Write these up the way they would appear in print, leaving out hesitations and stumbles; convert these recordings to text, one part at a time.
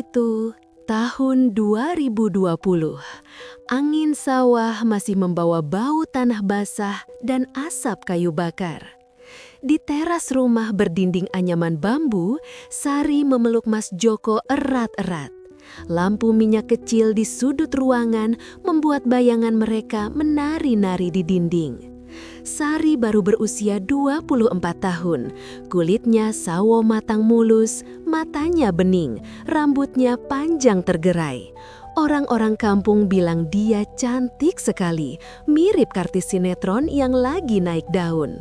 itu, tahun 2020, angin sawah masih membawa bau tanah basah dan asap kayu bakar. Di teras rumah berdinding anyaman bambu, Sari memeluk Mas Joko erat-erat. Lampu minyak kecil di sudut ruangan membuat bayangan mereka menari-nari di dinding. Sari baru berusia 24 tahun, kulitnya sawo matang mulus, matanya bening, rambutnya panjang tergerai. Orang-orang kampung bilang dia cantik sekali, mirip artis sinetron yang lagi naik daun.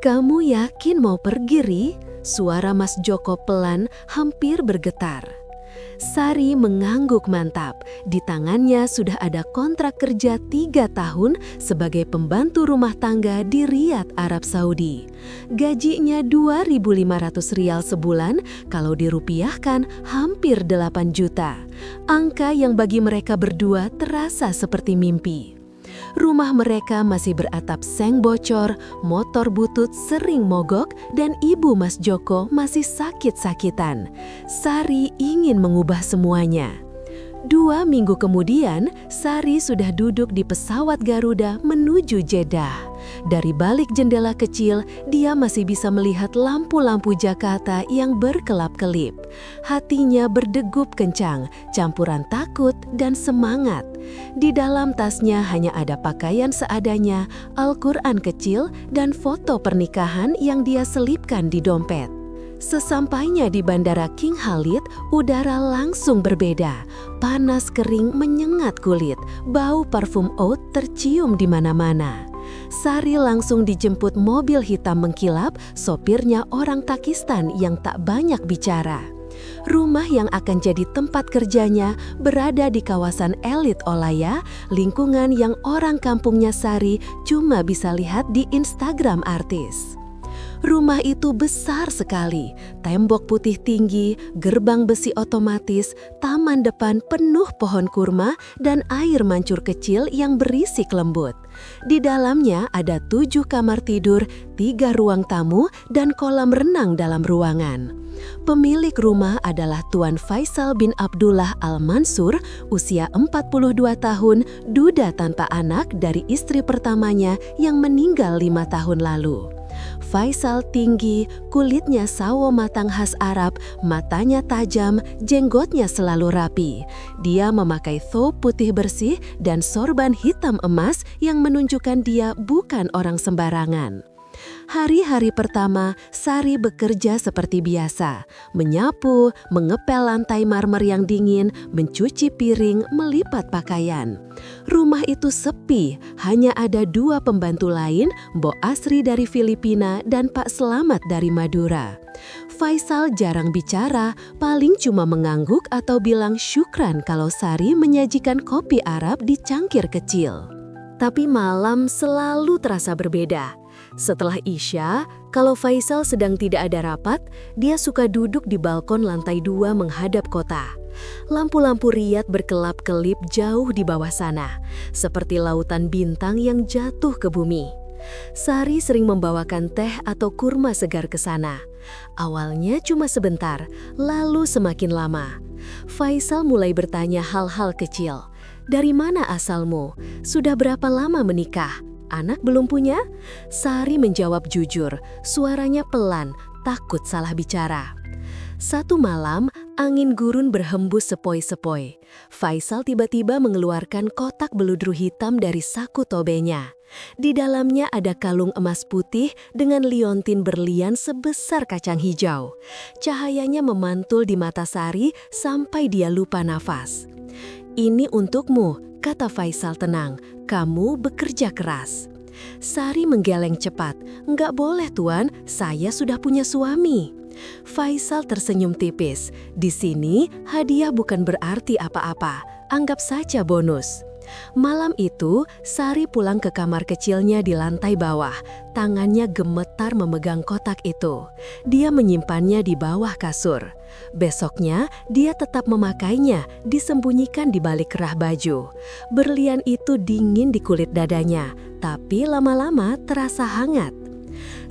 "Kamu yakin mau pergi, Ri?" Suara Mas Joko pelan, hampir bergetar. Sari mengangguk mantap. Di tangannya sudah ada kontrak kerja 3 tahun sebagai pembantu rumah tangga di Riyadh, Arab Saudi. Gajinya 2.500 rial sebulan, kalau dirupiahkan hampir 8 juta. Angka yang bagi mereka berdua terasa seperti mimpi. Rumah mereka masih beratap seng bocor, motor butut sering mogok, dan ibu Mas Joko masih sakit-sakitan. Sari ingin mengubah semuanya. 2 minggu kemudian, Sari sudah duduk di pesawat Garuda menuju Jeddah. Dari balik jendela kecil, dia masih bisa melihat lampu-lampu Jakarta yang berkelap-kelip. Hatinya berdegup kencang, campuran takut dan semangat. Di dalam tasnya hanya ada pakaian seadanya, Al-Quran kecil, dan foto pernikahan yang dia selipkan di dompet. Sesampainya di Bandara King Khalid, udara langsung berbeda. Panas kering menyengat kulit, bau parfum oud tercium di mana-mana. Sari langsung dijemput mobil hitam mengkilap, sopirnya orang Pakistan yang tak banyak bicara. Rumah yang akan jadi tempat kerjanya berada di kawasan elit Olaya, lingkungan yang orang kampungnya Sari cuma bisa lihat di Instagram artis. Rumah itu besar sekali, tembok putih tinggi, gerbang besi otomatis, taman depan penuh pohon kurma, dan air mancur kecil yang berisik lembut. Di dalamnya ada 7 kamar tidur, 3 ruang tamu, dan kolam renang dalam ruangan. Pemilik rumah adalah Tuan Faisal bin Abdullah Al-Mansur, usia 42 tahun, duda tanpa anak dari istri pertamanya yang meninggal 5 tahun lalu. Faisal tinggi, kulitnya sawo matang khas Arab, matanya tajam, jenggotnya selalu rapi. Dia memakai thawb putih bersih dan sorban hitam emas yang menunjukkan dia bukan orang sembarangan. Hari-hari pertama, Sari bekerja seperti biasa, menyapu, mengepel lantai marmer yang dingin, mencuci piring, melipat pakaian. Rumah itu sepi, hanya ada 2 pembantu lain, Mbok Asri dari Filipina dan Pak Selamat dari Madura. Faisal jarang bicara, paling cuma mengangguk atau bilang syukran kalau Sari menyajikan kopi Arab di cangkir kecil. Tapi malam selalu terasa berbeda. Setelah Isya, kalau Faisal sedang tidak ada rapat, dia suka duduk di balkon lantai 2 menghadap kota. Lampu-lampu Riyadh berkelap-kelip jauh di bawah sana, seperti lautan bintang yang jatuh ke bumi. Sari sering membawakan teh atau kurma segar ke sana. Awalnya cuma sebentar, lalu semakin lama. Faisal mulai bertanya hal-hal kecil. "Dari mana asalmu? Sudah berapa lama menikah? Anak belum punya?" Sari menjawab jujur, suaranya pelan, takut salah bicara. Satu malam, angin gurun berhembus sepoi-sepoi. Faisal tiba-tiba mengeluarkan kotak beludru hitam dari saku tobenya. Di dalamnya ada kalung emas putih dengan liontin berlian sebesar kacang hijau. Cahayanya memantul di mata Sari sampai dia lupa nafas. "Ini untukmu," kata Faisal tenang. "Kamu bekerja keras." Sari menggeleng cepat. "Enggak boleh, Tuan, saya sudah punya suami." Faisal tersenyum tipis. "Di sini, hadiah bukan berarti apa-apa. Anggap saja bonus." Malam itu, Sari pulang ke kamar kecilnya di lantai bawah. Tangannya gemetar memegang kotak itu. Dia menyimpannya di bawah kasur. Besoknya, dia tetap memakainya, disembunyikan di balik kerah baju. Berlian itu dingin di kulit dadanya, tapi lama-lama terasa hangat.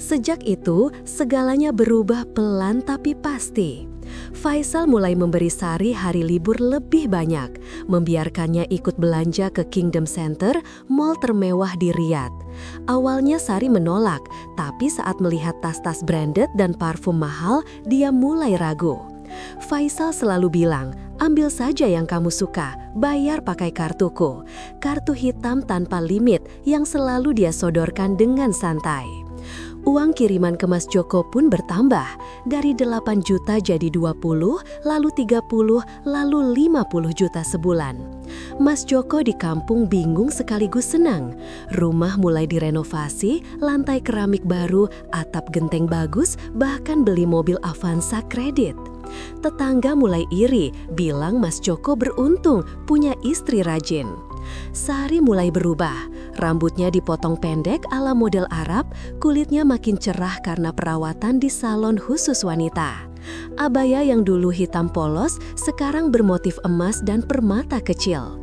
Sejak itu, segalanya berubah pelan tapi pasti. Faisal mulai memberi Sari hari libur lebih banyak, membiarkannya ikut belanja ke Kingdom Center, mall termewah di Riyadh. Awalnya Sari menolak, tapi saat melihat tas-tas branded dan parfum mahal, dia mulai ragu. Faisal selalu bilang, ambil saja yang kamu suka, bayar pakai kartuku. Kartu hitam tanpa limit yang selalu dia sodorkan dengan santai. Uang kiriman ke Mas Joko pun bertambah, dari 8 juta jadi 20, lalu 30, lalu 50 juta sebulan. Mas Joko di kampung bingung sekaligus senang. Rumah mulai direnovasi, lantai keramik baru, atap genteng bagus, bahkan beli mobil Avanza kredit. Tetangga mulai iri, bilang Mas Joko beruntung punya istri rajin. Sari mulai berubah, rambutnya dipotong pendek ala model Arab, kulitnya makin cerah karena perawatan di salon khusus wanita. Abaya yang dulu hitam polos, sekarang bermotif emas dan permata kecil.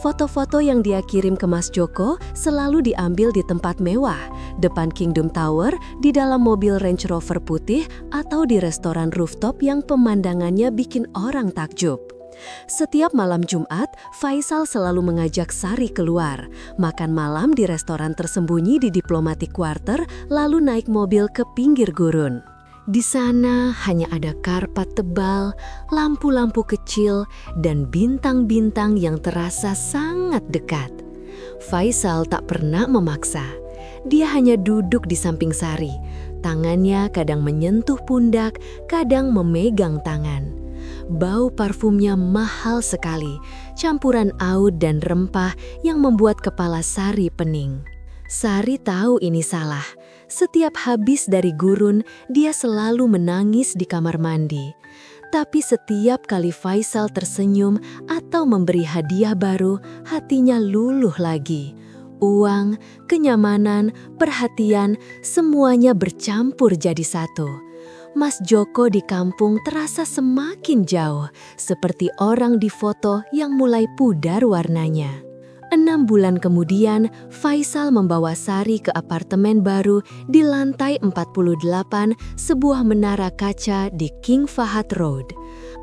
Foto-foto yang dia kirim ke Mas Joko selalu diambil di tempat mewah, depan Kingdom Tower, di dalam mobil Range Rover putih, atau di restoran rooftop yang pemandangannya bikin orang takjub. Setiap malam Jumat, Faisal selalu mengajak Sari keluar, makan malam di restoran tersembunyi di Diplomatic Quarter, lalu naik mobil ke pinggir gurun. Di sana hanya ada karpet tebal, lampu-lampu kecil, dan bintang-bintang yang terasa sangat dekat. Faisal tak pernah memaksa. Dia hanya duduk di samping Sari. Tangannya kadang menyentuh pundak, kadang memegang tangan. Bau parfumnya mahal sekali, campuran oud dan rempah yang membuat kepala Sari pening. Sari tahu ini salah. Setiap habis dari gurun, dia selalu menangis di kamar mandi. Tapi setiap kali Faisal tersenyum atau memberi hadiah baru, hatinya luluh lagi. Uang, kenyamanan, perhatian, semuanya bercampur jadi satu. Mas Joko di kampung terasa semakin jauh, seperti orang di foto yang mulai pudar warnanya. 6 bulan kemudian, Faisal membawa Sari ke apartemen baru di lantai 48, sebuah menara kaca di King Fahad Road.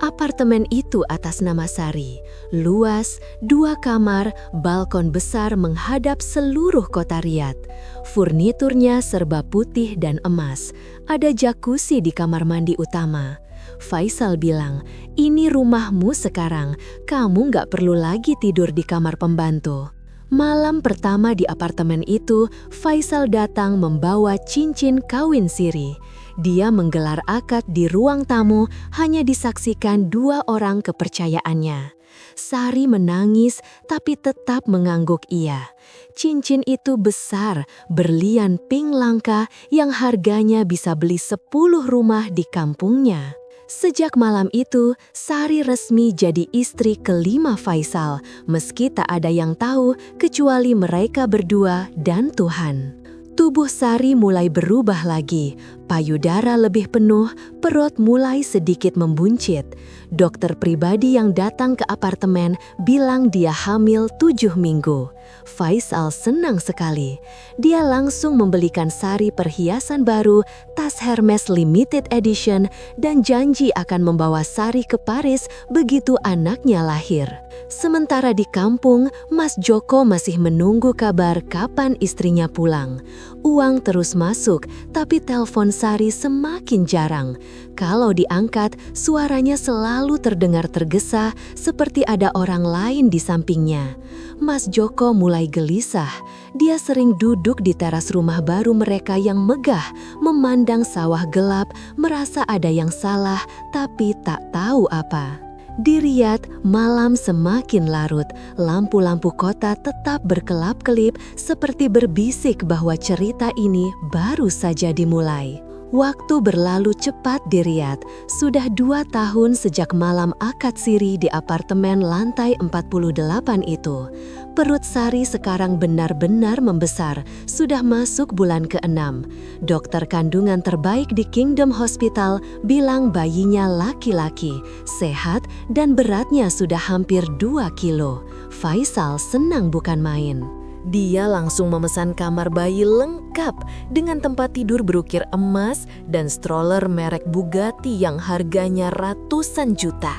Apartemen itu atas nama Sari, luas, 2 kamar, balkon besar menghadap seluruh kota Riyadh. Furniturnya serba putih dan emas, ada jacuzzi di kamar mandi utama. Faisal bilang, ini rumahmu sekarang, kamu nggak perlu lagi tidur di kamar pembantu. Malam pertama di apartemen itu, Faisal datang membawa cincin kawin siri. Dia menggelar akad di ruang tamu, hanya disaksikan 2 orang kepercayaannya. Sari menangis tapi tetap mengangguk iya. Cincin itu besar, berlian pink langka yang harganya bisa beli 10 rumah di kampungnya. Sejak malam itu, Sari resmi jadi istri kelima Faisal, meski tak ada yang tahu kecuali mereka berdua dan Tuhan. Tubuh Sari mulai berubah lagi, payudara lebih penuh, perut mulai sedikit membuncit. Dokter pribadi yang datang ke apartemen bilang dia hamil 7 minggu. Faisal senang sekali. Dia langsung membelikan Sari perhiasan baru, tas Hermes Limited Edition, dan janji akan membawa Sari ke Paris begitu anaknya lahir. Sementara di kampung, Mas Joko masih menunggu kabar kapan istrinya pulang. Uang terus masuk, tapi telepon Sari semakin jarang. Kalau diangkat, suaranya selalu terdengar tergesa, seperti ada orang lain di sampingnya. Mas Joko mulai gelisah. Dia sering duduk di teras rumah baru mereka yang megah, memandang sawah gelap, merasa ada yang salah, tapi tak tahu apa. Di Riyadh, malam semakin larut. Lampu-lampu kota tetap berkelap-kelip, seperti berbisik bahwa cerita ini baru saja dimulai. Waktu berlalu cepat di Riyadh. Sudah 2 tahun sejak malam akad siri di apartemen lantai 48 itu. Perut Sari sekarang benar-benar membesar, sudah masuk bulan ke-6. Dokter kandungan terbaik di Kingdom Hospital bilang bayinya laki-laki, sehat, dan beratnya sudah hampir 2 kilo. Faisal senang bukan main. Dia langsung memesan kamar bayi lengkap dengan tempat tidur berukir emas dan stroller merek Bugatti yang harganya ratusan juta.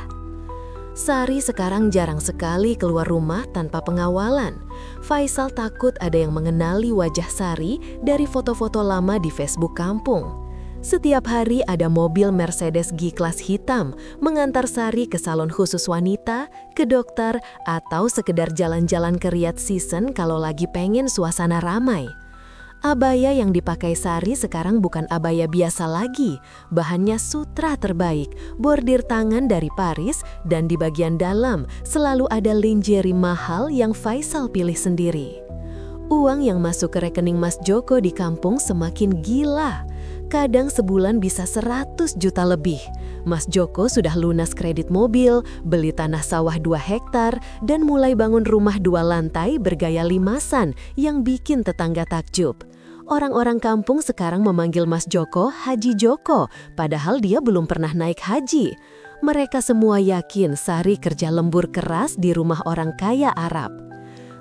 Sari sekarang jarang sekali keluar rumah tanpa pengawalan. Faisal takut ada yang mengenali wajah Sari dari foto-foto lama di Facebook kampung. Setiap hari ada mobil Mercedes G-Class hitam mengantar Sari ke salon khusus wanita, ke dokter, atau sekedar jalan-jalan ke Riyadh Season kalau lagi pengen suasana ramai. Abaya yang dipakai Sari sekarang bukan abaya biasa lagi. Bahannya sutra terbaik, bordir tangan dari Paris, dan di bagian dalam selalu ada lingerie mahal yang Faisal pilih sendiri. Uang yang masuk ke rekening Mas Joko di kampung semakin gila. Kadang sebulan bisa 100 juta lebih. Mas Joko sudah lunas kredit mobil, beli tanah sawah 2 hektar, dan mulai bangun rumah 2 lantai bergaya limasan yang bikin tetangga takjub. Orang-orang kampung sekarang memanggil Mas Joko Haji Joko, padahal dia belum pernah naik haji. Mereka semua yakin Sari kerja lembur keras di rumah orang kaya Arab.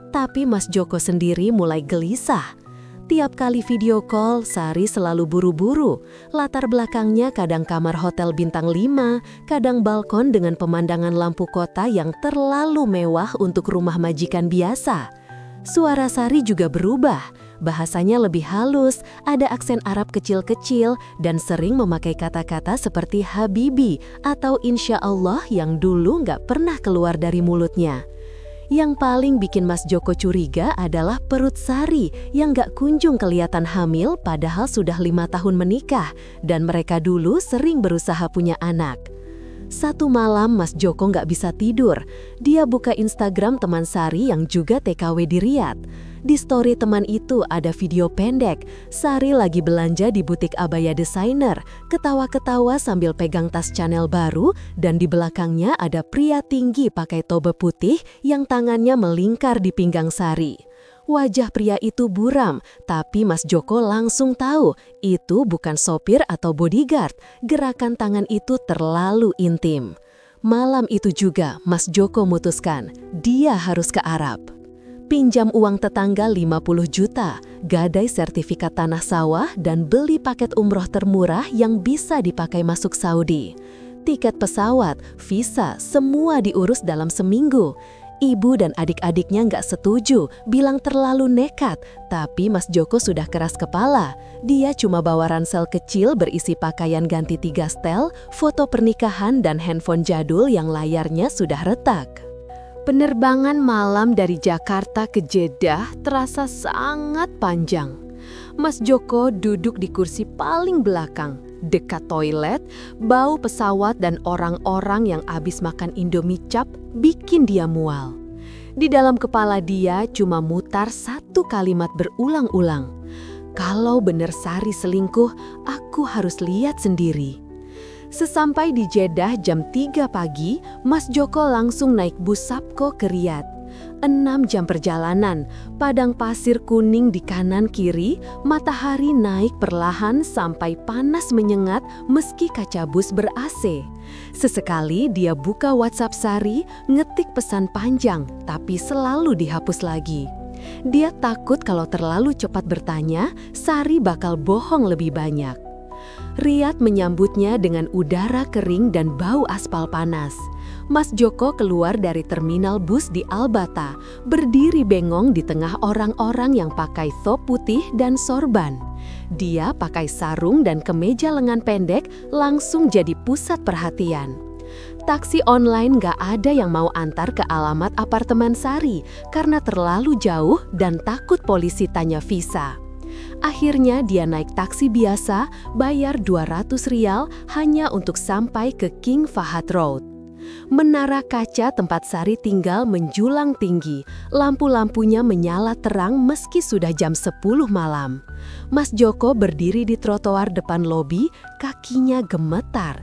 Tapi Mas Joko sendiri mulai gelisah. Tiap kali video call, Sari selalu buru-buru. Latar belakangnya kadang kamar hotel bintang 5, kadang balkon dengan pemandangan lampu kota yang terlalu mewah untuk rumah majikan biasa. Suara Sari juga berubah. Bahasanya lebih halus, ada aksen Arab kecil-kecil, dan sering memakai kata-kata seperti Habibi atau Insya Allah yang dulu nggak pernah keluar dari mulutnya. Yang paling bikin Mas Joko curiga adalah perut Sari yang gak kunjung kelihatan hamil padahal sudah 5 tahun menikah dan mereka dulu sering berusaha punya anak. Satu malam Mas Joko gak bisa tidur. Dia buka Instagram teman Sari yang juga TKW di Riyadh. Di story teman itu ada video pendek. Sari lagi belanja di butik abaya desainer, ketawa-ketawa sambil pegang tas Chanel baru, dan di belakangnya ada pria tinggi pakai tobe putih yang tangannya melingkar di pinggang Sari. Wajah pria itu buram, tapi Mas Joko langsung tahu itu bukan sopir atau bodyguard. Gerakan tangan itu terlalu intim. Malam itu juga Mas Joko mutuskan dia harus ke Arab. Pinjam uang tetangga 50 juta, gadai sertifikat tanah sawah, dan beli paket umroh termurah yang bisa dipakai masuk Saudi. Tiket pesawat, visa, semua diurus dalam seminggu. Ibu dan adik-adiknya nggak setuju, bilang terlalu nekat, tapi Mas Joko sudah keras kepala. Dia cuma bawa ransel kecil berisi pakaian ganti 3 setel, foto pernikahan, dan handphone jadul yang layarnya sudah retak. Penerbangan malam dari Jakarta ke Jeddah terasa sangat panjang. Mas Joko duduk di kursi paling belakang, dekat toilet. Bau pesawat dan orang-orang yang habis makan Indomie cap bikin dia mual. Di dalam kepala dia cuma mutar satu kalimat berulang-ulang. Kalau bener Sari selingkuh, aku harus lihat sendiri. Sesampai di Jeddah jam 3 pagi, Mas Joko langsung naik bus Sabco ke Riyadh. 6 jam perjalanan, padang pasir kuning di kanan kiri, matahari naik perlahan sampai panas menyengat meski kaca bus ber-AC. Sesekali dia buka WhatsApp Sari, ngetik pesan panjang, tapi selalu dihapus lagi. Dia takut kalau terlalu cepat bertanya, Sari bakal bohong lebih banyak. Riyadh menyambutnya dengan udara kering dan bau aspal panas. Mas Joko keluar dari terminal bus di Al-Bata, berdiri bengong di tengah orang-orang yang pakai thop putih dan sorban. Dia pakai sarung dan kemeja lengan pendek, langsung jadi pusat perhatian. Taksi online gak ada yang mau antar ke alamat apartemen Sari karena terlalu jauh dan takut polisi tanya visa. Akhirnya dia naik taksi biasa, bayar 200 rial hanya untuk sampai ke King Fahad Road. Menara kaca tempat Sari tinggal menjulang tinggi, lampu-lampunya menyala terang meski sudah jam 10 malam. Mas Joko berdiri di trotoar depan lobi, kakinya gemetar.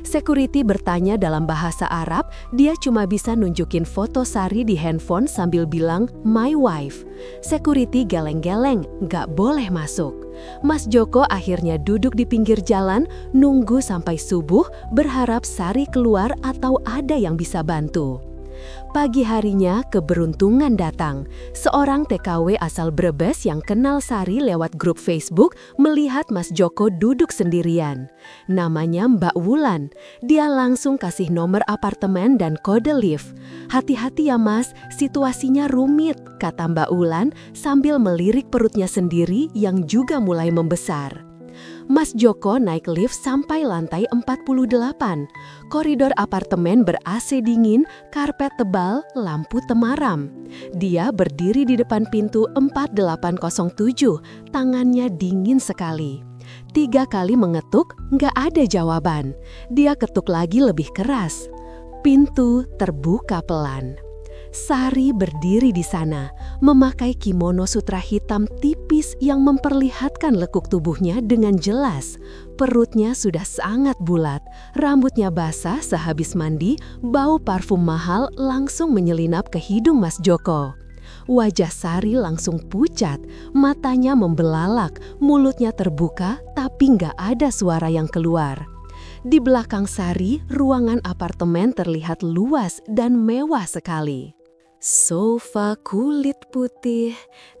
Security bertanya dalam bahasa Arab, dia cuma bisa nunjukin foto Sari di handphone sambil bilang, "My wife." Security geleng-geleng, nggak boleh masuk. Mas Joko akhirnya duduk di pinggir jalan, nunggu sampai subuh, berharap Sari keluar atau ada yang bisa bantu. Pagi harinya keberuntungan datang. Seorang TKW asal Brebes yang kenal Sari lewat grup Facebook melihat Mas Joko duduk sendirian. Namanya Mbak Wulan. Dia langsung kasih nomor apartemen dan kode lift. "Hati-hati ya Mas, situasinya rumit," kata Mbak Wulan sambil melirik perutnya sendiri yang juga mulai membesar. Mas Joko naik lift sampai lantai 48. Koridor apartemen ber-AC dingin, karpet tebal, lampu temaram. Dia berdiri di depan pintu 4807, tangannya dingin sekali. 3 kali mengetuk, nggak ada jawaban. Dia ketuk lagi lebih keras. Pintu terbuka pelan. Sari berdiri di sana, memakai kimono sutra hitam tipis yang memperlihatkan lekuk tubuhnya dengan jelas. Perutnya sudah sangat bulat, rambutnya basah sehabis mandi, bau parfum mahal langsung menyelinap ke hidung Mas Joko. Wajah Sari langsung pucat, matanya membelalak, mulutnya terbuka tapi nggak ada suara yang keluar. Di belakang Sari, ruangan apartemen terlihat luas dan mewah sekali. Sofa kulit putih,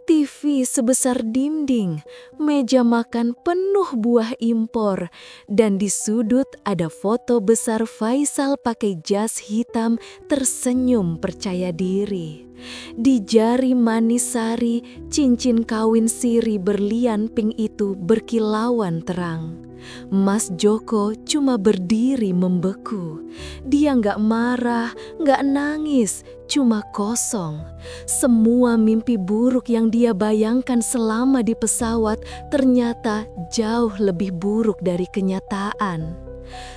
TV sebesar dinding, meja makan penuh buah impor, dan di sudut ada foto besar Faisal pakai jas hitam tersenyum percaya diri. Di jari manis Sari, cincin kawin siri berlian pink itu berkilauan terang. Mas Joko cuma berdiri membeku. Dia nggak marah, nggak nangis, cuma kosong. Semua mimpi buruk yang dia bayangkan selama di pesawat ternyata jauh lebih buruk dari kenyataan.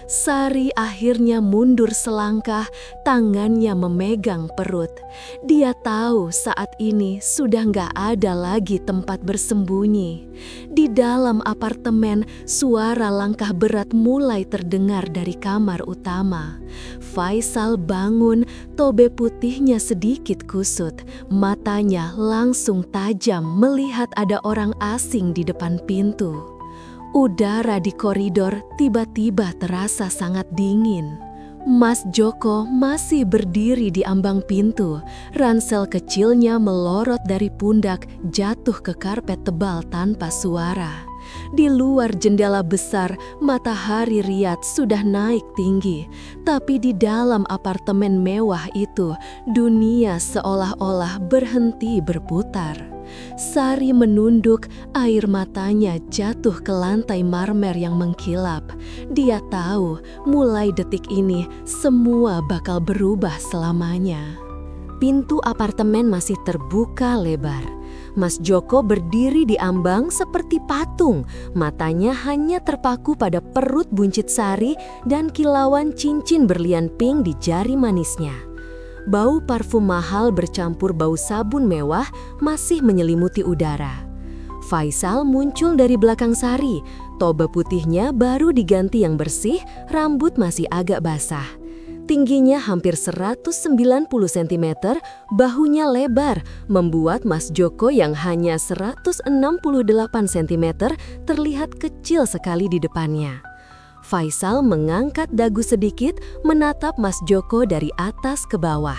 Sari akhirnya mundur selangkah, tangannya memegang perut. Dia tahu saat ini sudah nggak ada lagi tempat bersembunyi. Di dalam apartemen, suara langkah berat mulai terdengar dari kamar utama. Faisal bangun, tobe putihnya sedikit kusut. Matanya langsung tajam melihat ada orang asing di depan pintu. Udara di koridor tiba-tiba terasa sangat dingin. Mas Joko masih berdiri di ambang pintu. Ransel kecilnya melorot dari pundak, jatuh ke karpet tebal tanpa suara. Di luar jendela besar, matahari Riyadh sudah naik tinggi. Tapi di dalam apartemen mewah itu, dunia seolah-olah berhenti berputar. Sari menunduk, air matanya jatuh ke lantai marmer yang mengkilap. Dia tahu, mulai detik ini semua bakal berubah selamanya. Pintu apartemen masih terbuka lebar. Mas Joko berdiri di ambang seperti patung. Matanya hanya terpaku pada perut buncit Sari dan kilauan cincin berlian pink di jari manisnya. Bau parfum mahal bercampur bau sabun mewah masih menyelimuti udara. Faisal muncul dari belakang Sari. Toba putihnya baru diganti yang bersih, rambut masih agak basah. Tingginya hampir 190 cm, bahunya lebar, membuat Mas Joko yang hanya 168 cm terlihat kecil sekali di depannya. Faisal mengangkat dagu sedikit, menatap Mas Joko dari atas ke bawah.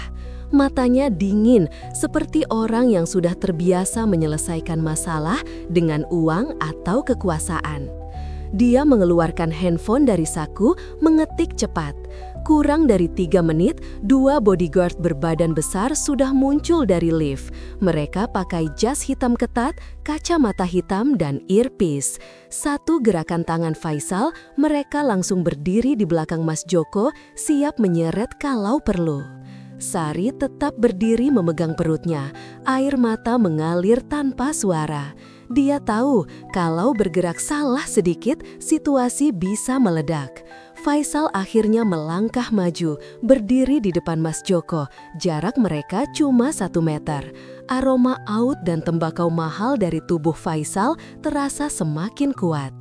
Matanya dingin, seperti orang yang sudah terbiasa menyelesaikan masalah dengan uang atau kekuasaan. Dia mengeluarkan handphone dari saku, mengetik cepat. Kurang dari 3 menit, 2 bodyguard berbadan besar sudah muncul dari lift. Mereka pakai jas hitam ketat, kacamata hitam, dan earpiece. Satu gerakan tangan Faisal, mereka langsung berdiri di belakang Mas Joko, siap menyeret kalau perlu. Sari tetap berdiri memegang perutnya, air mata mengalir tanpa suara. Dia tahu kalau bergerak salah sedikit, situasi bisa meledak. Faisal akhirnya melangkah maju, berdiri di depan Mas Joko. Jarak mereka cuma 1 meter. Aroma aut dan tembakau mahal dari tubuh Faisal terasa semakin kuat.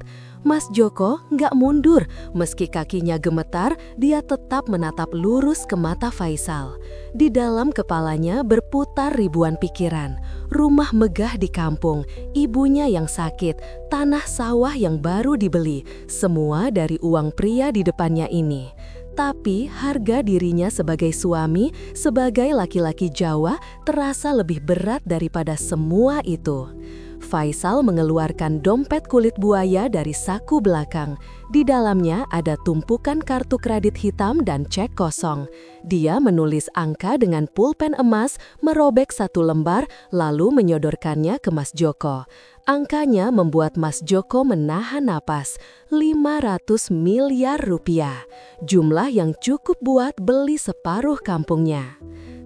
Mas Joko nggak mundur, meski kakinya gemetar, dia tetap menatap lurus ke mata Faisal. Di dalam kepalanya berputar ribuan pikiran. Rumah megah di kampung, ibunya yang sakit, tanah sawah yang baru dibeli, semua dari uang pria di depannya ini. Tapi harga dirinya sebagai suami, sebagai laki-laki Jawa, terasa lebih berat daripada semua itu. Faisal mengeluarkan dompet kulit buaya dari saku belakang. Di dalamnya ada tumpukan kartu kredit hitam dan cek kosong. Dia menulis angka dengan pulpen emas, merobek satu lembar, lalu menyodorkannya ke Mas Joko. Angkanya membuat Mas Joko menahan napas. 500 miliar rupiah. Jumlah yang cukup buat beli separuh kampungnya.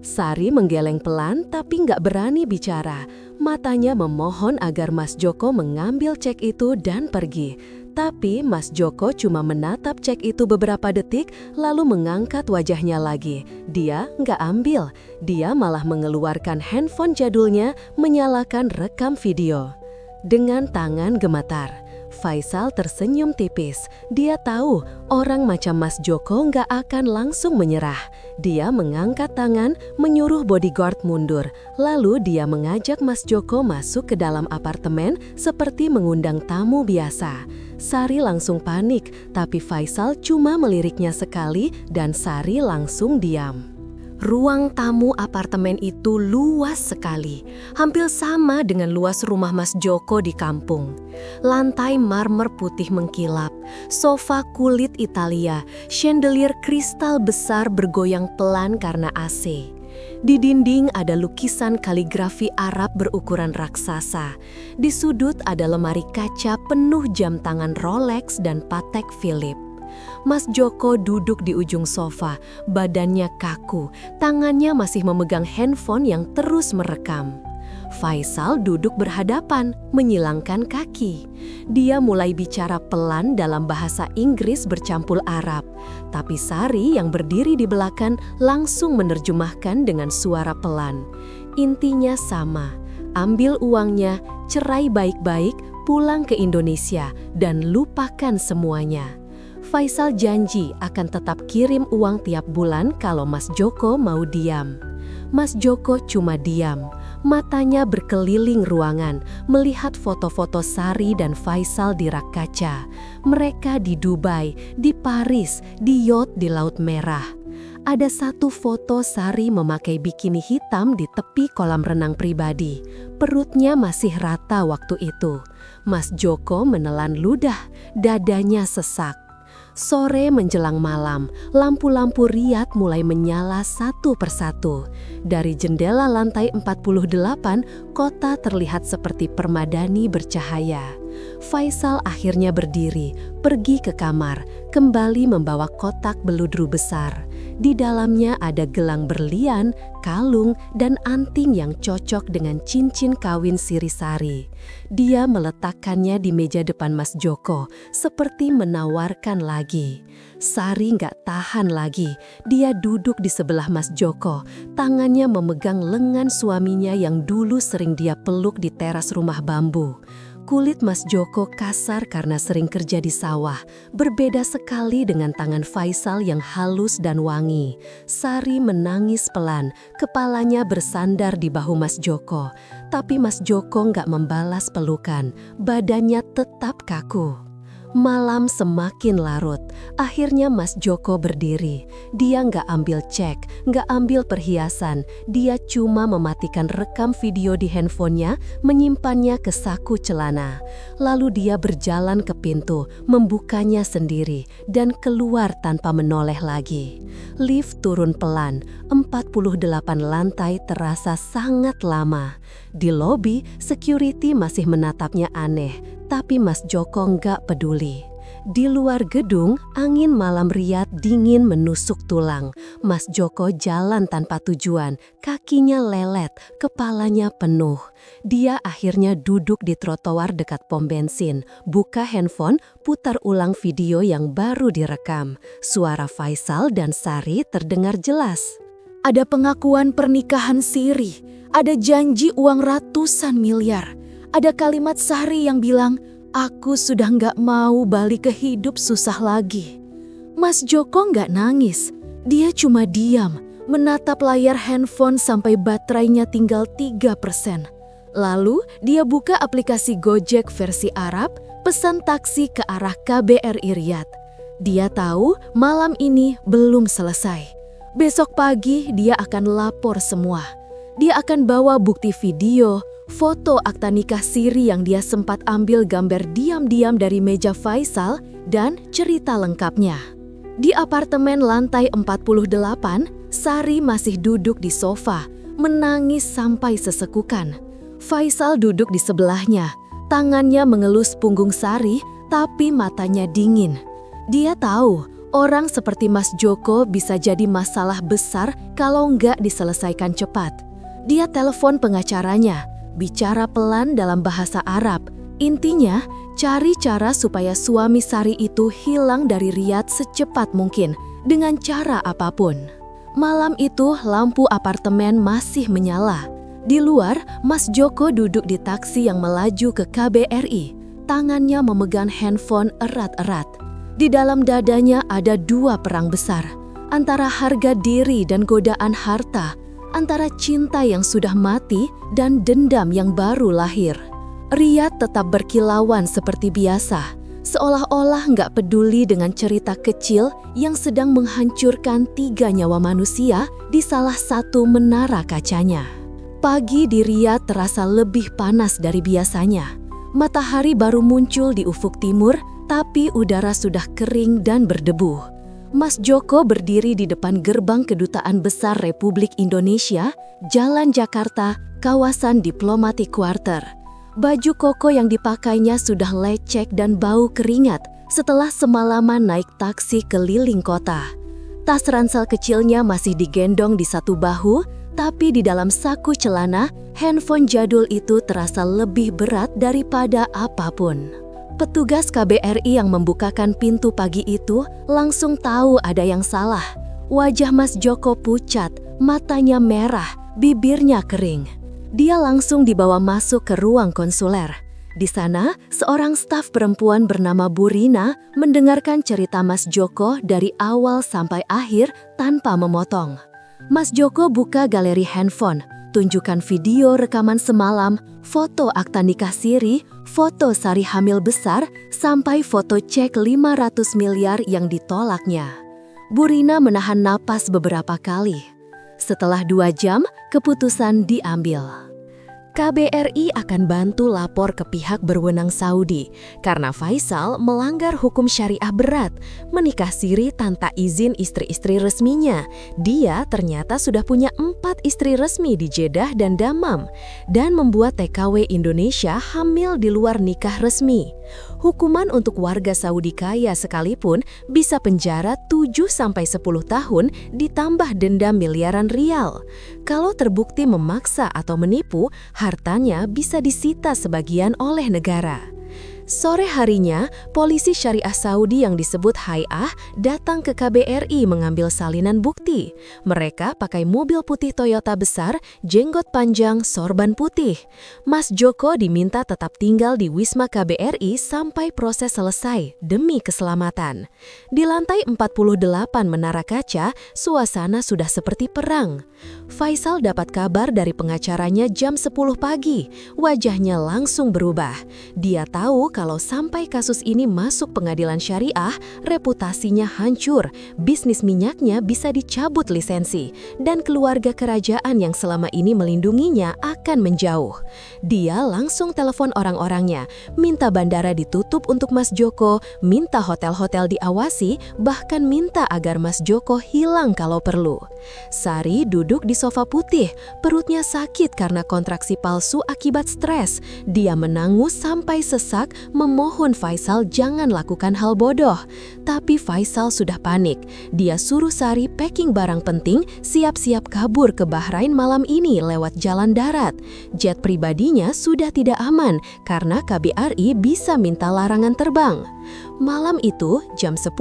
Sari menggeleng pelan tapi nggak berani bicara. Matanya memohon agar Mas Joko mengambil cek itu dan pergi. Tapi Mas Joko cuma menatap cek itu beberapa detik lalu mengangkat wajahnya lagi. Dia nggak ambil. Dia malah mengeluarkan handphone jadulnya, menyalakan rekam video. Dengan tangan gemetar, Faisal tersenyum tipis. Dia tahu orang macam Mas Joko nggak akan langsung menyerah. Dia mengangkat tangan, menyuruh bodyguard mundur. Lalu dia mengajak Mas Joko masuk ke dalam apartemen seperti mengundang tamu biasa. Sari langsung panik, tapi Faisal cuma meliriknya sekali dan Sari langsung diam. Ruang tamu apartemen itu luas sekali, hampir sama dengan luas rumah Mas Joko di kampung. Lantai marmer putih mengkilap, sofa kulit Italia, chandelier kristal besar bergoyang pelan karena AC. Di dinding ada lukisan kaligrafi Arab berukuran raksasa. Di sudut ada lemari kaca penuh jam tangan Rolex dan Patek Philippe. Mas Joko duduk di ujung sofa, badannya kaku, tangannya masih memegang handphone yang terus merekam. Faisal duduk berhadapan, menyilangkan kaki. Dia mulai bicara pelan dalam bahasa Inggris bercampur Arab. Tapi Sari yang berdiri di belakang langsung menerjemahkan dengan suara pelan. Intinya sama, ambil uangnya, cerai baik-baik, pulang ke Indonesia, dan lupakan semuanya. Faisal janji akan tetap kirim uang tiap bulan kalau Mas Joko mau diam. Mas Joko cuma diam. Matanya berkeliling ruangan, melihat foto-foto Sari dan Faisal di rak kaca. Mereka di Dubai, di Paris, di yacht di Laut Merah. Ada satu foto Sari memakai bikini hitam di tepi kolam renang pribadi. Perutnya masih rata waktu itu. Mas Joko menelan ludah, dadanya sesak. Sore menjelang malam, lampu-lampu Riyadh mulai menyala satu persatu. Dari jendela lantai 48, kota terlihat seperti permadani bercahaya. Faisal akhirnya berdiri, pergi ke kamar, kembali membawa kotak beludru besar. Di dalamnya ada gelang berlian, kalung, dan anting yang cocok dengan cincin kawin Siri Sari. Dia meletakkannya di meja depan Mas Joko, seperti menawarkan lagi. Sari nggak tahan lagi. Dia duduk di sebelah Mas Joko, tangannya memegang lengan suaminya yang dulu sering dia peluk di teras rumah bambu. Kulit Mas Joko kasar karena sering kerja di sawah, berbeda sekali dengan tangan Faisal yang halus dan wangi. Sari menangis pelan, kepalanya bersandar di bahu Mas Joko. Tapi Mas Joko nggak membalas pelukan, badannya tetap kaku. Malam semakin larut, akhirnya Mas Joko berdiri. Dia nggak ambil cek, nggak ambil perhiasan. Dia cuma mematikan rekam video di handphonenya, menyimpannya ke saku celana. Lalu dia berjalan ke pintu, membukanya sendiri, dan keluar tanpa menoleh lagi. Lift turun pelan, 48 lantai terasa sangat lama. Di lobi, security masih menatapnya aneh, tapi Mas Joko nggak peduli. Di luar gedung, angin malam Riyadh dingin menusuk tulang. Mas Joko jalan tanpa tujuan, kakinya lelet, kepalanya penuh. Dia akhirnya duduk di trotoar dekat pom bensin, buka handphone, putar ulang video yang baru direkam. Suara Faisal dan Sari terdengar jelas. Ada pengakuan pernikahan siri, ada janji uang ratusan miliar. Ada kalimat Sari yang bilang, aku sudah nggak mau balik ke hidup susah lagi. Mas Joko nggak nangis, dia cuma diam, menatap layar handphone sampai baterainya tinggal 3%. Lalu dia buka aplikasi Gojek versi Arab, pesan taksi ke arah KBRI Riyadh. Dia tahu malam ini belum selesai. Besok pagi dia akan lapor semua. Dia akan bawa bukti video, foto akta nikah siri yang dia sempat ambil gambar diam-diam dari meja Faisal, dan cerita lengkapnya. Di apartemen lantai 48, Sari masih duduk di sofa, menangis sampai sesekukan. Faisal duduk di sebelahnya, tangannya mengelus punggung Sari, tapi matanya dingin. Dia tahu orang seperti Mas Joko bisa jadi masalah besar kalau nggak diselesaikan cepat. Dia telepon pengacaranya, bicara pelan dalam bahasa Arab. Intinya, cari cara supaya suami Sari itu hilang dari Riyadh secepat mungkin, dengan cara apapun. Malam itu lampu apartemen masih menyala. Di luar, Mas Joko duduk di taksi yang melaju ke KBRI. Tangannya memegang handphone erat-erat. Di dalam dadanya ada dua perang besar, antara harga diri dan godaan harta, antara cinta yang sudah mati dan dendam yang baru lahir. Riyadh tetap berkilauan seperti biasa, seolah-olah nggak peduli dengan cerita kecil yang sedang menghancurkan 3 nyawa manusia di salah satu menara kacanya. Pagi di Riyadh terasa lebih panas dari biasanya. Matahari baru muncul di ufuk timur, tapi udara sudah kering dan berdebu. Mas Joko berdiri di depan gerbang Kedutaan Besar Republik Indonesia, Jalan Jakarta, kawasan Diplomatic Quarter. Baju koko yang dipakainya sudah lecek dan bau keringat setelah semalaman naik taksi keliling kota. Tas ransel kecilnya masih digendong di satu bahu, tapi di dalam saku celana, handphone jadul itu terasa lebih berat daripada apapun. Petugas KBRI yang membukakan pintu pagi itu langsung tahu ada yang salah. Wajah Mas Joko pucat, matanya merah, bibirnya kering. Dia langsung dibawa masuk ke ruang konsuler. Di sana, seorang staf perempuan bernama Bu Rina mendengarkan cerita Mas Joko dari awal sampai akhir tanpa memotong. Mas Joko buka galeri handphone, tunjukkan video rekaman semalam, foto akta nikah siri, foto Sari hamil besar, sampai foto cek 500 miliar yang ditolaknya. Bu Rina menahan napas beberapa kali. Setelah 2 jam, keputusan diambil. KBRI akan bantu lapor ke pihak berwenang Saudi karena Faisal melanggar hukum syariah berat, menikah siri tanpa izin istri-istri resminya. Dia ternyata sudah punya 4 istri resmi di Jeddah dan Dammam, dan membuat TKW Indonesia hamil di luar nikah resmi. Hukuman untuk warga Saudi kaya sekalipun bisa penjara 7-10 tahun ditambah denda miliaran rial. Kalau terbukti memaksa atau menipu, hartanya bisa disita sebagian oleh negara. Sore harinya, polisi syariah Saudi yang disebut Hay'ah datang ke KBRI mengambil salinan bukti. Mereka pakai mobil putih Toyota besar, jenggot panjang, sorban putih. Mas Joko diminta tetap tinggal di Wisma KBRI sampai proses selesai demi keselamatan. Di lantai 48 menara kaca, suasana sudah seperti perang. Faisal dapat kabar dari pengacaranya jam 10 pagi. Wajahnya langsung berubah. Dia tahu kalau sampai kasus ini masuk pengadilan syariah, reputasinya hancur, bisnis minyaknya bisa dicabut lisensi, dan keluarga kerajaan yang selama ini melindunginya akan menjauh. Dia langsung telepon orang-orangnya, minta bandara ditutup untuk Mas Joko, minta hotel-hotel diawasi, bahkan minta agar Mas Joko hilang kalau perlu. Sari duduk di sofa putih, perutnya sakit karena kontraksi palsu akibat stres. Dia menangus sampai sesak, memohon Faisal jangan lakukan hal bodoh. Tapi Faisal sudah panik. Dia suruh Sari packing barang penting, siap-siap kabur ke Bahrain malam ini lewat jalan darat. Jet pribadinya sudah tidak aman karena KBRI bisa minta larangan terbang. Malam itu, jam 10,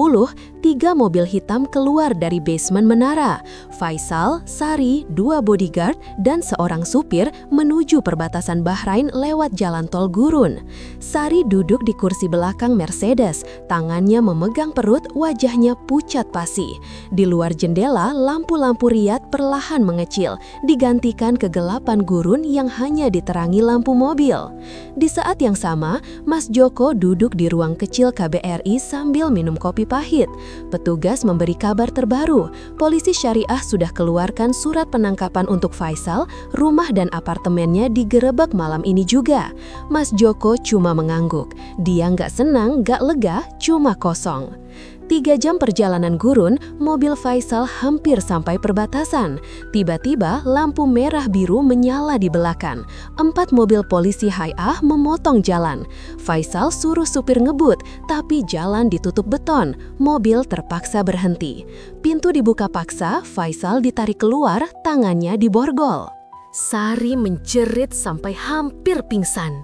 3 mobil hitam keluar dari basement menara. Faisal, Sari, 2 bodyguard, dan seorang supir menuju perbatasan Bahrain lewat jalan tol Gurun. Sari duduk di kursi belakang Mercedes, tangannya memegang perut, wajahnya pucat pasi. Di luar jendela, lampu-lampu riad perlahan mengecil, digantikan kegelapan gurun yang hanya diterangi lampu mobil. Di saat yang sama, Mas Joko duduk di ruang kecil KBRI sambil minum kopi pahit. Petugas memberi kabar terbaru, polisi syariah sudah keluarkan surat penangkapan untuk Faisal, rumah dan apartemennya digerebek malam ini juga. Mas Joko cuma mengangguk. Dia nggak senang, nggak lega, cuma kosong. 3 jam perjalanan gurun, mobil Faisal hampir sampai perbatasan. Tiba-tiba lampu merah biru menyala di belakang. 4 mobil polisi Hayah memotong jalan. Faisal suruh supir ngebut, tapi jalan ditutup beton. Mobil terpaksa berhenti. Pintu dibuka paksa, Faisal ditarik keluar, tangannya diborgol. Sari menjerit sampai hampir pingsan.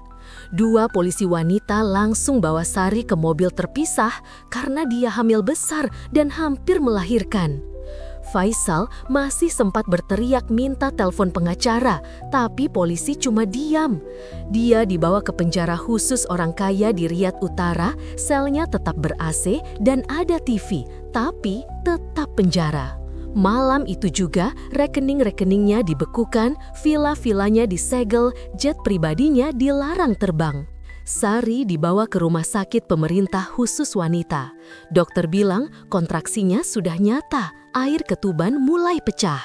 2 polisi wanita langsung bawa Sari ke mobil terpisah karena dia hamil besar dan hampir melahirkan. Faisal masih sempat berteriak minta telepon pengacara, tapi polisi cuma diam. Dia dibawa ke penjara khusus orang kaya di Riyadh Utara, selnya tetap ber-AC dan ada TV, tapi tetap penjara. Malam itu juga, rekening-rekeningnya dibekukan, villa-villanya disegel, jet pribadinya dilarang terbang. Sari dibawa ke rumah sakit pemerintah khusus wanita. Dokter bilang kontraksinya sudah nyata, air ketuban mulai pecah.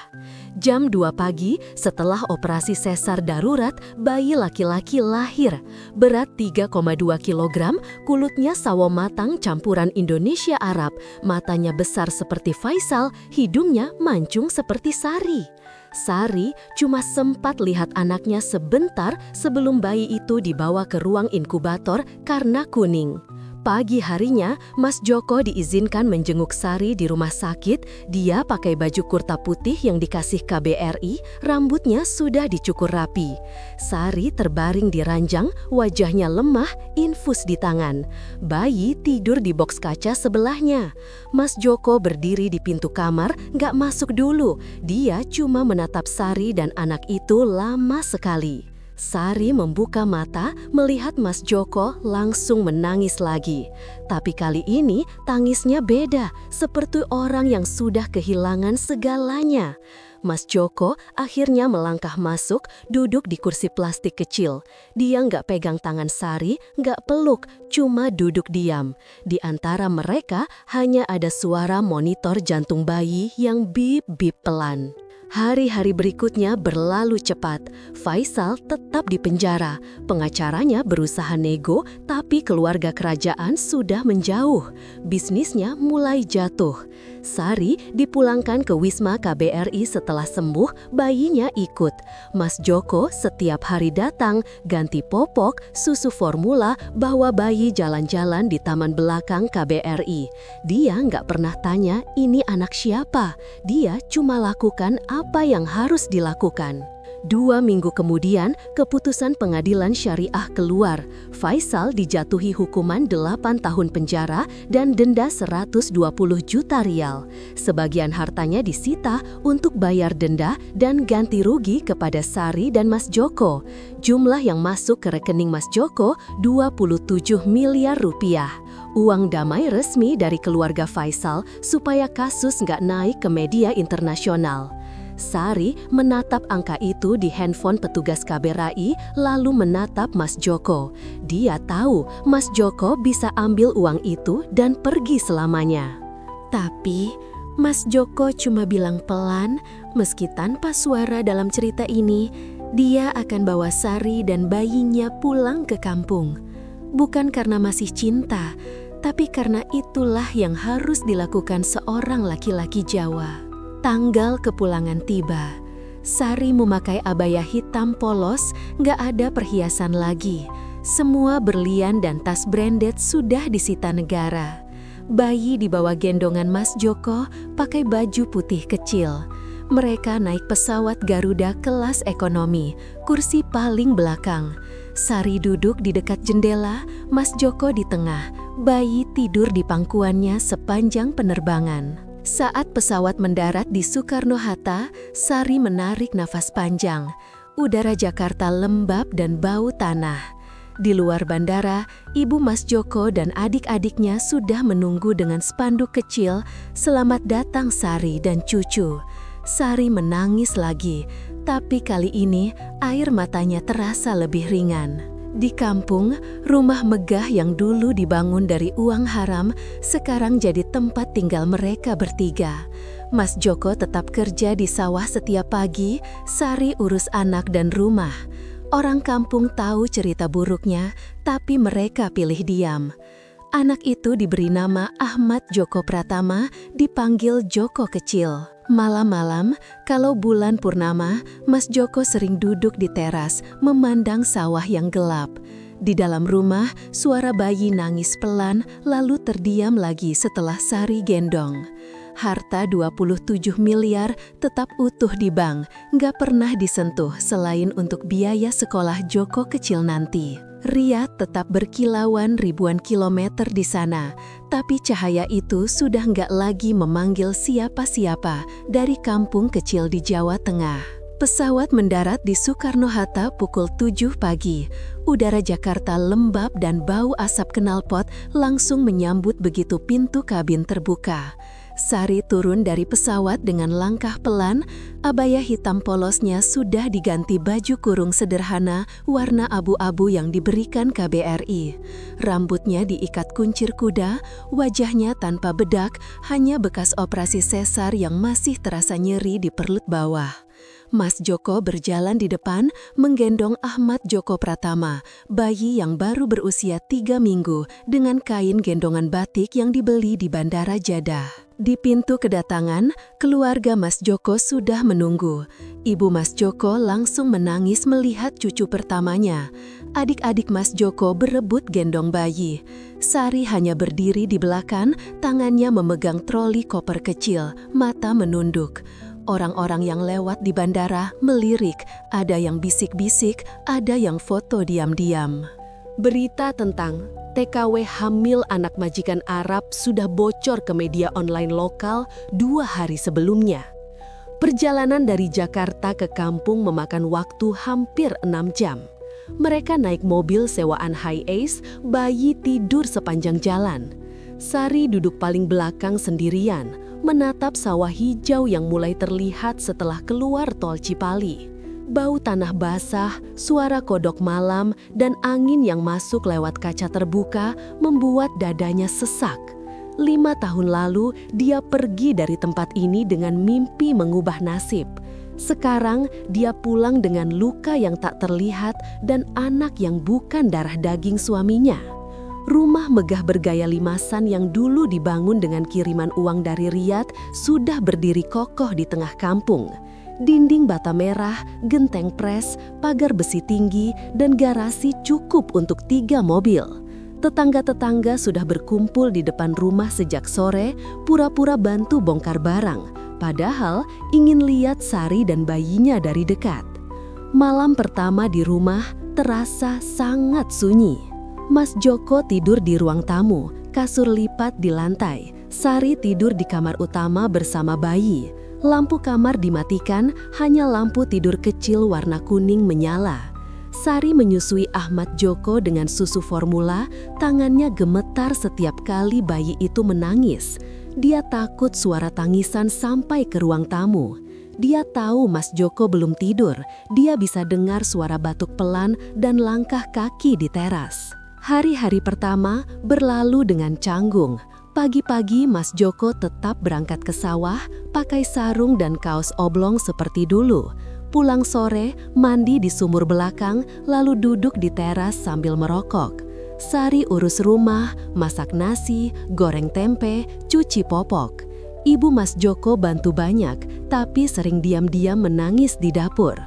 Jam 2 pagi, setelah operasi sesar darurat, bayi laki-laki lahir. Berat 3,2 kg, kulitnya sawo matang campuran Indonesia Arab, matanya besar seperti Faisal, hidungnya mancung seperti Sari. Sari cuma sempat lihat anaknya sebentar sebelum bayi itu dibawa ke ruang inkubator karena kuning. Pagi harinya, Mas Joko diizinkan menjenguk Sari di rumah sakit. Dia pakai baju kurta putih yang dikasih KBRI, rambutnya sudah dicukur rapi. Sari terbaring di ranjang, wajahnya lemah, infus di tangan. Bayi tidur di boks kaca sebelahnya. Mas Joko berdiri di pintu kamar, gak masuk dulu. Dia cuma menatap Sari dan anak itu lama sekali. Sari membuka mata, melihat Mas Joko langsung menangis lagi. Tapi kali ini tangisnya beda, seperti orang yang sudah kehilangan segalanya. Mas Joko akhirnya melangkah masuk, duduk di kursi plastik kecil. Dia nggak pegang tangan Sari, nggak peluk, cuma duduk diam. Di antara mereka hanya ada suara monitor jantung bayi yang bip-bip pelan. Hari-hari berikutnya berlalu cepat. Faisal tetap di penjara. Pengacaranya berusaha nego, tapi keluarga kerajaan sudah menjauh. Bisnisnya mulai jatuh. Sari dipulangkan ke Wisma KBRI setelah sembuh, bayinya ikut. Mas Joko setiap hari datang, ganti popok, susu formula, bawa bayi jalan-jalan di taman belakang KBRI. Dia nggak pernah tanya ini anak siapa. Dia cuma lakukan apa yang harus dilakukan. 2 minggu kemudian, keputusan pengadilan syariah keluar. Faisal dijatuhi hukuman 8 tahun penjara dan denda 120 juta rial. Sebagian hartanya disita untuk bayar denda dan ganti rugi kepada Sari dan Mas Joko. Jumlah yang masuk ke rekening Mas Joko 27 miliar rupiah. Uang damai resmi dari keluarga Faisal supaya kasus nggak naik ke media internasional. Sari menatap angka itu di handphone petugas KBRI lalu menatap Mas Joko. Dia tahu Mas Joko bisa ambil uang itu dan pergi selamanya. Tapi Mas Joko cuma bilang pelan, meski tanpa suara dalam cerita ini, dia akan bawa Sari dan bayinya pulang ke kampung. Bukan karena masih cinta, tapi karena itulah yang harus dilakukan seorang laki-laki Jawa. Tanggal kepulangan tiba. Sari memakai abaya hitam polos, gak ada perhiasan lagi. Semua berlian dan tas branded sudah disita negara. Bayi dibawa gendongan Mas Joko pakai baju putih kecil. Mereka naik pesawat Garuda kelas ekonomi, kursi paling belakang. Sari duduk di dekat jendela, Mas Joko di tengah. Bayi tidur di pangkuannya sepanjang penerbangan. Saat pesawat mendarat di Soekarno-Hatta, Sari menarik nafas panjang. Udara Jakarta lembab dan bau tanah. Di luar bandara, ibu Mas Joko dan adik-adiknya sudah menunggu dengan spanduk kecil, "Selamat datang Sari dan cucu." Sari menangis lagi, tapi kali ini air matanya terasa lebih ringan. Di kampung, rumah megah yang dulu dibangun dari uang haram sekarang jadi tempat tinggal mereka bertiga. Mas Joko tetap kerja di sawah setiap pagi, Sari urus anak dan rumah. Orang kampung tahu cerita buruknya, tapi mereka pilih diam. Anak itu diberi nama Ahmad Joko Pratama, dipanggil Joko Kecil. Malam-malam, kalau bulan purnama, Mas Joko sering duduk di teras, memandang sawah yang gelap. Di dalam rumah, suara bayi nangis pelan, lalu terdiam lagi setelah Sari gendong. Harta 27 miliar tetap utuh di bank, nggak pernah disentuh selain untuk biaya sekolah Joko Kecil nanti. Riyadh tetap berkilauan ribuan kilometer di sana, tapi cahaya itu sudah nggak lagi memanggil siapa-siapa dari kampung kecil di Jawa Tengah. Pesawat mendarat di Soekarno-Hatta pukul 7 pagi. Udara Jakarta lembab dan bau asap knalpot langsung menyambut begitu pintu kabin terbuka. Sari turun dari pesawat dengan langkah pelan, abaya hitam polosnya sudah diganti baju kurung sederhana warna abu-abu yang diberikan KBRI. Rambutnya diikat kuncir kuda, wajahnya tanpa bedak, hanya bekas operasi sesar yang masih terasa nyeri di perut bawah. Mas Joko berjalan di depan, menggendong Ahmad Joko Pratama, bayi yang baru berusia 3 minggu, dengan kain gendongan batik yang dibeli di Bandara Jeddah. Di pintu kedatangan, keluarga Mas Joko sudah menunggu. Ibu Mas Joko langsung menangis melihat cucu pertamanya. Adik-adik Mas Joko berebut gendong bayi. Sari hanya berdiri di belakang, tangannya memegang troli koper kecil, mata menunduk. Orang-orang yang lewat di bandara melirik, ada yang bisik-bisik, ada yang foto diam-diam. Berita tentang TKW hamil anak majikan Arab sudah bocor ke media online lokal 2 hari sebelumnya. Perjalanan dari Jakarta ke kampung memakan waktu hampir 6 jam. Mereka naik mobil sewaan Hi-Ace, bayi tidur sepanjang jalan. Sari duduk paling belakang sendirian, menatap sawah hijau yang mulai terlihat setelah keluar tol Cipali. Bau tanah basah, suara kodok malam, dan angin yang masuk lewat kaca terbuka membuat dadanya sesak. 5 tahun lalu, dia pergi dari tempat ini dengan mimpi mengubah nasib. Sekarang, dia pulang dengan luka yang tak terlihat dan anak yang bukan darah daging suaminya. Rumah megah bergaya limasan yang dulu dibangun dengan kiriman uang dari Riyadh sudah berdiri kokoh di tengah kampung. Dinding bata merah, genteng pres, pagar besi tinggi, dan garasi cukup untuk 3 mobil. Tetangga-tetangga sudah berkumpul di depan rumah sejak sore, pura-pura bantu bongkar barang, padahal ingin lihat Sari dan bayinya dari dekat. Malam pertama di rumah terasa sangat sunyi. Mas Joko tidur di ruang tamu, kasur lipat di lantai. Sari tidur di kamar utama bersama bayi. Lampu kamar dimatikan, hanya lampu tidur kecil warna kuning menyala. Sari menyusui Ahmad Joko dengan susu formula, tangannya gemetar setiap kali bayi itu menangis. Dia takut suara tangisan sampai ke ruang tamu. Dia tahu Mas Joko belum tidur, dia bisa dengar suara batuk pelan dan langkah kaki di teras. Hari-hari pertama berlalu dengan canggung. Pagi-pagi Mas Joko tetap berangkat ke sawah, pakai sarung dan kaos oblong seperti dulu. Pulang sore, mandi di sumur belakang, lalu duduk di teras sambil merokok. Sari urus rumah, masak nasi, goreng tempe, cuci popok. Ibu Mas Joko bantu banyak, tapi sering diam-diam menangis di dapur.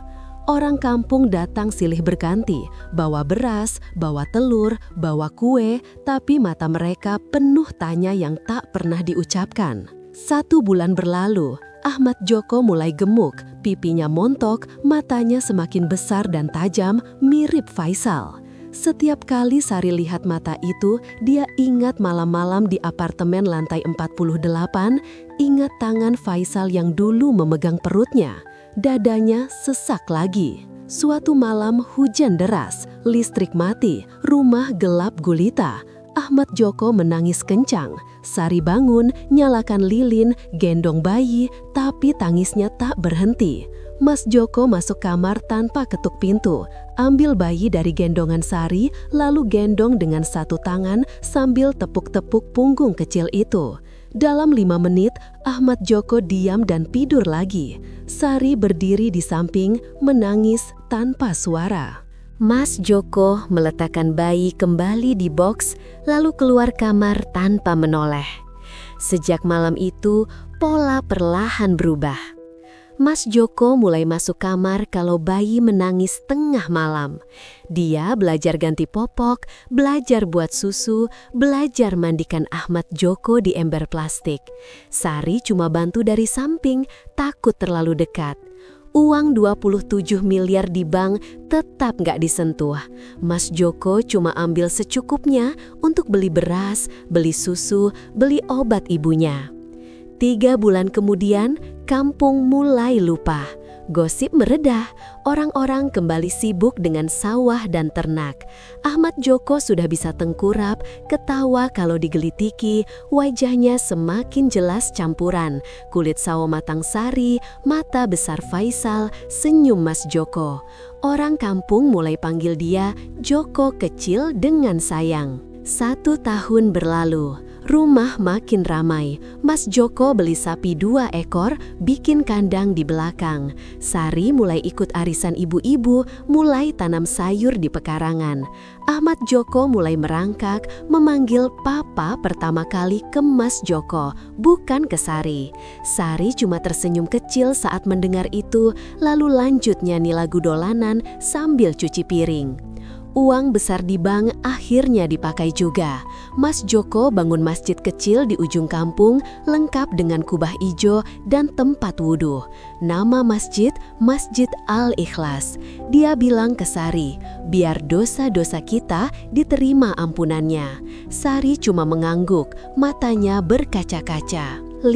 Orang kampung datang silih berganti, bawa beras, bawa telur, bawa kue, tapi mata mereka penuh tanya yang tak pernah diucapkan. 1 bulan berlalu, Ahmad Joko mulai gemuk, pipinya montok, matanya semakin besar dan tajam, mirip Faisal. Setiap kali Sari lihat mata itu, dia ingat malam-malam di apartemen lantai 48, ingat tangan Faisal yang dulu memegang perutnya. Dadanya sesak lagi. Suatu malam hujan deras, listrik mati, rumah gelap gulita. Ahmad Joko menangis kencang. Sari bangun, nyalakan lilin, gendong bayi, tapi tangisnya tak berhenti. Mas Joko masuk kamar tanpa ketuk pintu, ambil bayi dari gendongan Sari, lalu gendong dengan satu tangan sambil tepuk-tepuk punggung kecil itu. Dalam 5 menit, Ahmad Joko diam dan tidur lagi. Sari berdiri di samping, menangis tanpa suara. Mas Joko meletakkan bayi kembali di box, lalu keluar kamar tanpa menoleh. Sejak malam itu, pola perlahan berubah. Mas Joko mulai masuk kamar kalau bayi menangis tengah malam. Dia belajar ganti popok, belajar buat susu, belajar mandikan Ahmad Joko di ember plastik. Sari cuma bantu dari samping, takut terlalu dekat. Uang 27 miliar di bank tetap nggak disentuh. Mas Joko cuma ambil secukupnya untuk beli beras, beli susu, beli obat ibunya. 3 bulan kemudian, kampung mulai lupa. Gosip meredah, orang-orang kembali sibuk dengan sawah dan ternak. Ahmad Joko sudah bisa tengkurap, ketawa kalau digelitiki, wajahnya semakin jelas campuran. Kulit sawo matang Sari, mata besar Faisal, senyum Mas Joko. Orang kampung mulai panggil dia Joko kecil dengan sayang. 1 tahun berlalu, rumah makin ramai. Mas Joko beli sapi 2 ekor, bikin kandang di belakang. Sari mulai ikut arisan ibu-ibu, mulai tanam sayur di pekarangan. Ahmad Joko mulai merangkak, memanggil papa pertama kali ke Mas Joko, bukan ke Sari. Sari cuma tersenyum kecil saat mendengar itu, lalu lanjut nyanyi lagu dolanan sambil cuci piring. Uang besar di bank akhirnya dipakai juga. Mas Joko bangun masjid kecil di ujung kampung, lengkap dengan kubah ijo dan tempat wudhu. Nama masjid, Masjid Al-Ikhlas. Dia bilang ke Sari, biar dosa-dosa kita diterima ampunannya. Sari cuma mengangguk, matanya berkaca-kaca. 5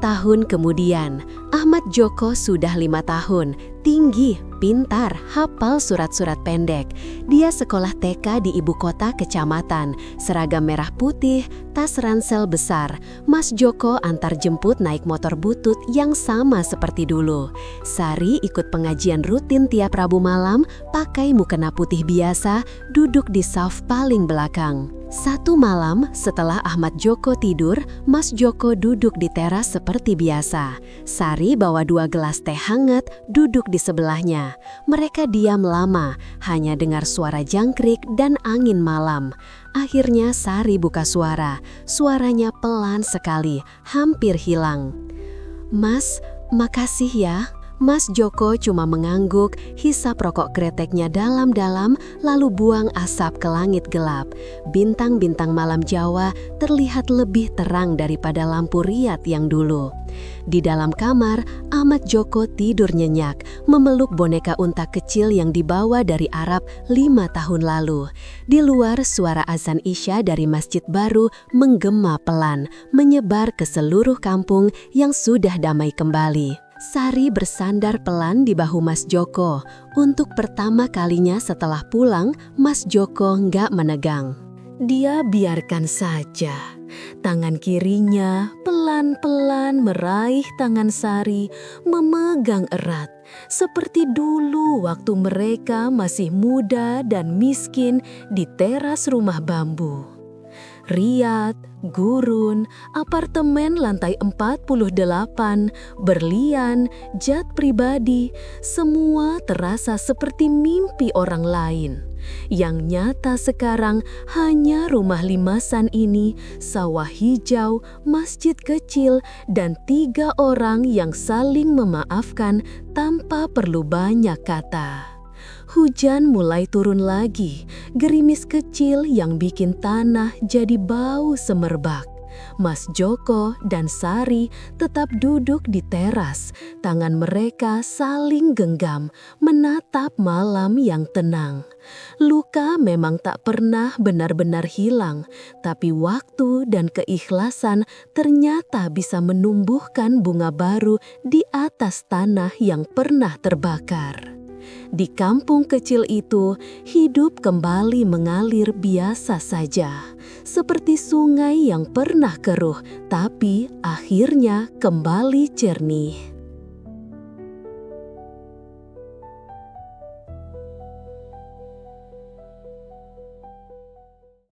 tahun kemudian, Ahmad Joko sudah 5 tahun, tinggi, pintar, hafal surat-surat pendek. Dia sekolah TK di ibu kota kecamatan, seragam merah putih, tas ransel besar. Mas Joko antar jemput naik motor butut yang sama seperti dulu. Sari ikut pengajian rutin tiap Rabu malam, pakai mukena putih biasa, duduk di saf paling belakang. 1 malam setelah Ahmad Joko tidur, Mas Joko duduk di teras seperti biasa. Sari bawa 2 gelas teh hangat, duduk di sebelahnya. Mereka diam lama, hanya dengar suara jangkrik dan angin malam. Akhirnya Sari buka suara. Suaranya pelan sekali, hampir hilang. "Mas, makasih ya." Mas Joko cuma mengangguk, hisap rokok kreteknya dalam-dalam, lalu buang asap ke langit gelap. Bintang-bintang malam Jawa terlihat lebih terang daripada lampu riat yang dulu. Di dalam kamar, Ahmad Joko tidur nyenyak, memeluk boneka unta kecil yang dibawa dari Arab 5 tahun lalu. Di luar, suara azan Isya dari masjid baru menggema pelan, menyebar ke seluruh kampung yang sudah damai kembali. Sari bersandar pelan di bahu Mas Joko. Untuk pertama kalinya setelah pulang, Mas Joko nggak menegang. Dia biarkan saja. Tangan kirinya pelan-pelan meraih tangan Sari, memegang erat. Seperti dulu waktu mereka masih muda dan miskin di teras rumah bambu. Riat, gurun, apartemen lantai 48, berlian, jet pribadi, semua terasa seperti mimpi orang lain. Yang nyata sekarang hanya rumah limasan ini, sawah hijau, masjid kecil, dan 3 orang yang saling memaafkan tanpa perlu banyak kata. Hujan mulai turun lagi, gerimis kecil yang bikin tanah jadi bau semerbak. Mas Joko dan Sari tetap duduk di teras, tangan mereka saling genggam, menatap malam yang tenang. Luka memang tak pernah benar-benar hilang, tapi waktu dan keikhlasan ternyata bisa menumbuhkan bunga baru di atas tanah yang pernah terbakar. Di kampung kecil itu, hidup kembali mengalir biasa saja, seperti sungai yang pernah keruh, tapi akhirnya kembali jernih.